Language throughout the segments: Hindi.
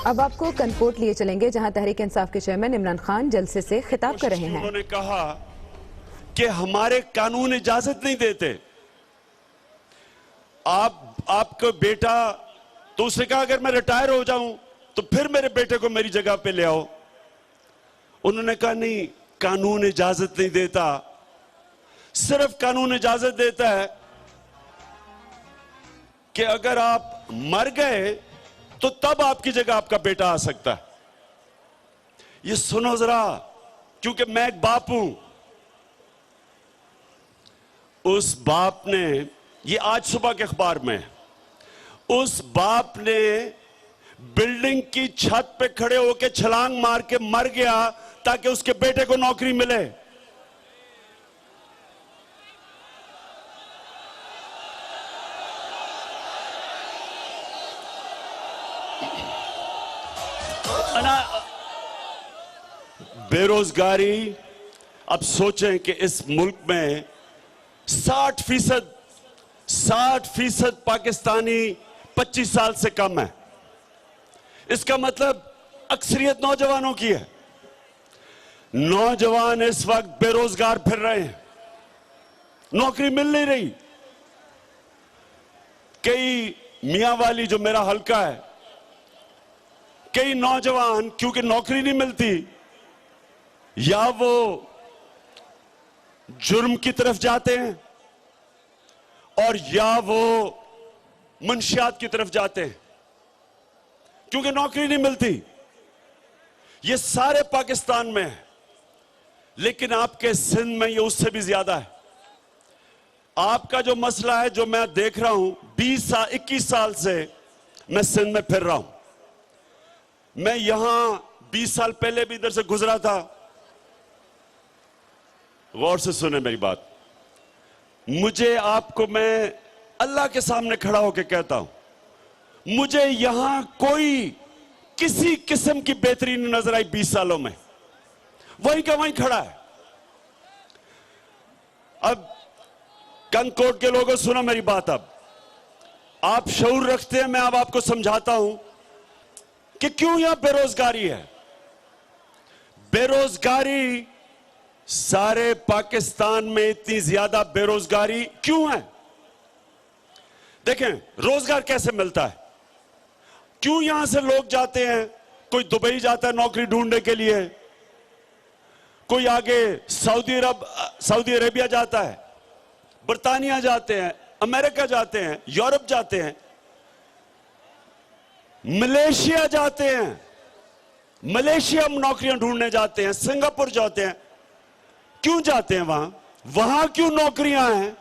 अब आपको कनकोट लिए चलेंगे जहां तहरीक इंसाफ के चेयरमैन इमरान खान जलसे से खिताब कर रहे हैं। उन्होंने कहा कि हमारे कानून इजाजत नहीं देते। आपका बेटा, तो उसने कहा अगर मैं रिटायर हो जाऊं तो फिर मेरे बेटे को मेरी जगह पे ले आओ। उन्होंने कहा नहीं, कानून इजाजत नहीं देता। सिर्फ कानून इजाजत देता है कि अगर आप मर गए तो तब आपकी जगह आपका बेटा आ सकता है। ये सुनो जरा, क्योंकि मैं एक बाप हूं। उस बाप ने, ये आज सुबह के अखबार में, उस बाप ने बिल्डिंग की छत पे खड़े होकर छलांग मार के मर गया ताकि उसके बेटे को नौकरी मिले। बेरोजगारी, अब सोचें कि इस मुल्क में 60% पाकिस्तानी 25 साल से कम है। इसका मतलब अक्सरियत नौजवानों की है। नौजवान इस वक्त बेरोजगार फिर रहे हैं, नौकरी मिल नहीं रही। कई मियां वाली, जो मेरा हल्का है, कई नौजवान क्योंकि नौकरी नहीं मिलती, या वो जुर्म की तरफ जाते हैं और या वो मुंशियात की तरफ जाते हैं क्योंकि नौकरी नहीं मिलती। ये सारे पाकिस्तान में है, लेकिन आपके सिंध में ये उससे भी ज्यादा है। आपका जो मसला है, जो मैं देख रहा हूं, 21 साल से मैं सिंध में फिर रहा हूं। मैं यहां 20 साल पहले भी इधर से गुजरा था। गौर से सुने मेरी बात। मुझे, आपको मैं अल्लाह के सामने खड़ा होकर कहता हूं, मुझे यहां कोई किसी किस्म की बेहतरी नहीं नजर आई 20 सालों में। वहीं का वहीं खड़ा है। अब कनकोट के लोगों, सुनो मेरी बात। अब आप शऊर रखते हैं, मैं अब आपको समझाता हूं कि क्यों यहां बेरोजगारी है। बेरोजगारी, सारे पाकिस्तान में इतनी ज्यादा बेरोजगारी क्यों है? देखें, रोजगार कैसे मिलता है, क्यों यहां से लोग जाते हैं। कोई दुबई जाता है नौकरी ढूंढने के लिए, कोई आगे सऊदी अरेबिया जाता है, बर्तानिया जाते हैं, अमेरिका जाते हैं, यूरोप जाते हैं, मलेशिया जाते हैं। मलेशिया में नौकरियां ढूंढने जाते हैं, सिंगापुर जाते हैं। क्यों जाते हैं वहां? वहां क्यों नौकरियां हैं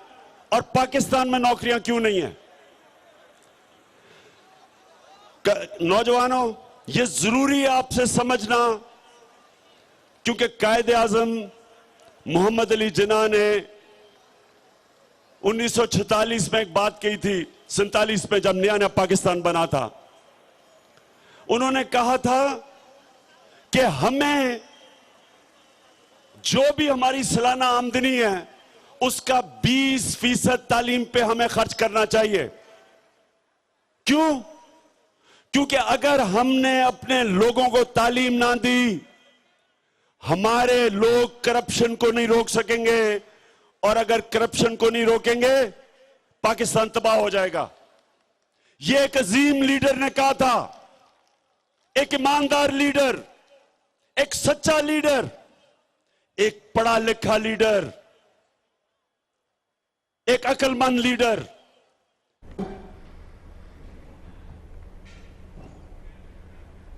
और पाकिस्तान में नौकरियां क्यों नहीं है? नौजवानों, यह जरूरी है आपसे समझना, क्योंकि कायदे आजम मोहम्मद अली जिन्ना ने 1946 में एक बात कही थी, 47 में जब नया पाकिस्तान बना था। उन्होंने कहा था कि हमें जो भी हमारी सालाना आमदनी है उसका 20% तालीम पे हमें खर्च करना चाहिए। क्यों? क्योंकि अगर हमने अपने लोगों को तालीम ना दी, हमारे लोग करप्शन को नहीं रोक सकेंगे, और अगर करप्शन को नहीं रोकेंगे पाकिस्तान तबाह हो जाएगा। यह एक अजीम लीडर ने कहा था, एक ईमानदार लीडर, एक सच्चा लीडर, एक पढ़ा लिखा लीडर, एक अक्लमंद लीडर।